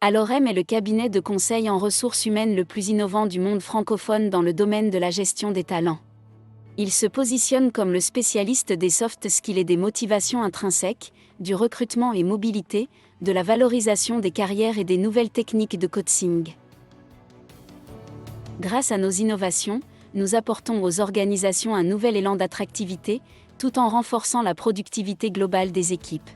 Alorem est le cabinet de conseil en ressources humaines le plus innovant du monde francophone dans le domaine de la gestion des talents. Il se positionne comme le spécialiste des soft skills et des motivations intrinsèques, du recrutement et mobilité, de la valorisation des carrières et des nouvelles techniques de coaching. Grâce à nos innovations, nous apportons aux organisations un nouvel élan d'attractivité, tout en renforçant la productivité globale des équipes.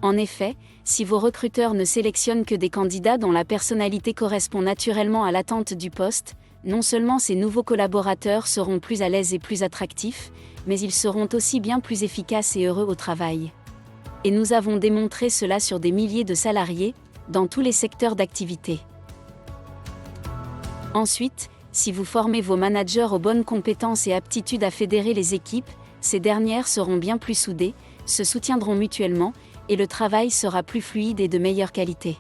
En effet, si vos recruteurs ne sélectionnent que des candidats dont la personnalité correspond naturellement à l'attente du poste, non seulement ces nouveaux collaborateurs seront plus à l'aise et plus attractifs, mais ils seront aussi bien plus efficaces et heureux au travail. Et nous avons démontré cela sur des milliers de salariés, dans tous les secteurs d'activité. Ensuite, si vous formez vos managers aux bonnes compétences et aptitudes à fédérer les équipes, ces dernières seront bien plus soudées, se soutiendront mutuellement, et le travail sera plus fluide et de meilleure qualité.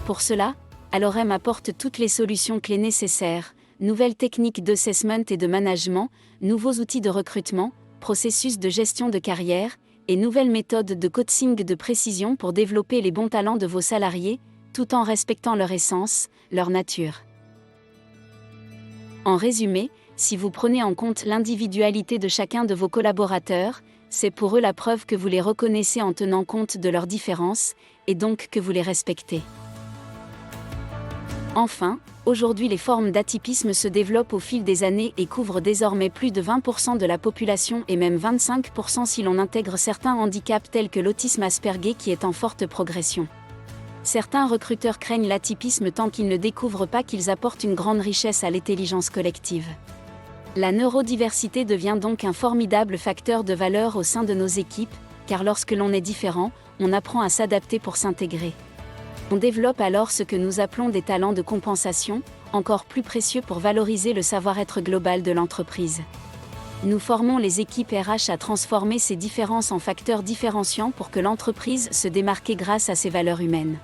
Pour cela, Alorem apporte toutes les solutions clés nécessaires, nouvelles techniques d'assessment et de management, nouveaux outils de recrutement, processus de gestion de carrière, et nouvelles méthodes de coaching de précision pour développer les bons talents de vos salariés, tout en respectant leur essence, leur nature. En résumé, si vous prenez en compte l'individualité de chacun de vos collaborateurs, c'est pour eux la preuve que vous les reconnaissez en tenant compte de leurs différences, et donc que vous les respectez. Enfin, aujourd'hui les formes d'atypisme se développent au fil des années et couvrent désormais plus de 20% de la population et même 25% si l'on intègre certains handicaps tels que l'autisme Asperger qui est en forte progression. Certains recruteurs craignent l'atypisme tant qu'ils ne découvrent pas qu'ils apportent une grande richesse à l'intelligence collective. La neurodiversité devient donc un formidable facteur de valeur au sein de nos équipes, car lorsque l'on est différent, on apprend à s'adapter pour s'intégrer. On développe alors ce que nous appelons des talents de compensation, encore plus précieux pour valoriser le savoir-être global de l'entreprise. Nous formons les équipes RH à transformer ces différences en facteurs différenciants pour que l'entreprise se démarque grâce à ses valeurs humaines.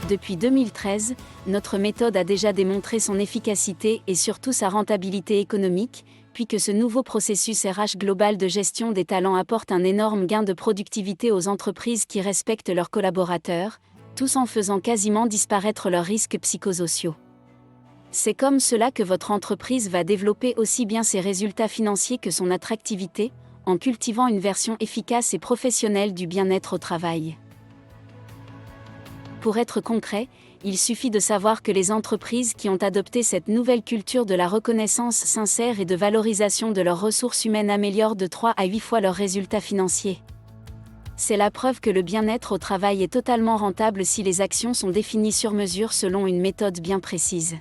Depuis 2013, notre méthode a déjà démontré son efficacité et surtout sa rentabilité économique, puis que ce nouveau processus RH global de gestion des talents apporte un énorme gain de productivité aux entreprises qui respectent leurs collaborateurs, tous en faisant quasiment disparaître leurs risques psychosociaux. C'est comme cela que votre entreprise va développer aussi bien ses résultats financiers que son attractivité, en cultivant une version efficace et professionnelle du bien-être au travail. Pour être concret, il suffit de savoir que les entreprises qui ont adopté cette nouvelle culture de la reconnaissance sincère et de valorisation de leurs ressources humaines améliorent de 3 à 8 fois leurs résultats financiers. C'est la preuve que le bien-être au travail est totalement rentable si les actions sont définies sur mesure selon une méthode bien précise.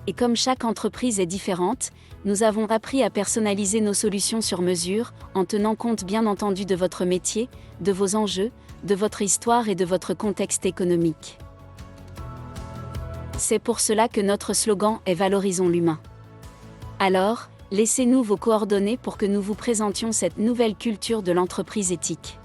Et comme chaque entreprise est différente, nous avons appris à personnaliser nos solutions sur mesure, en tenant compte bien entendu de votre métier, de vos enjeux, de votre histoire et de votre contexte économique. C'est pour cela que notre slogan est « Valorisons l'humain ». Alors, laissez-nous vos coordonnées pour que nous vous présentions cette nouvelle culture de l'entreprise éthique.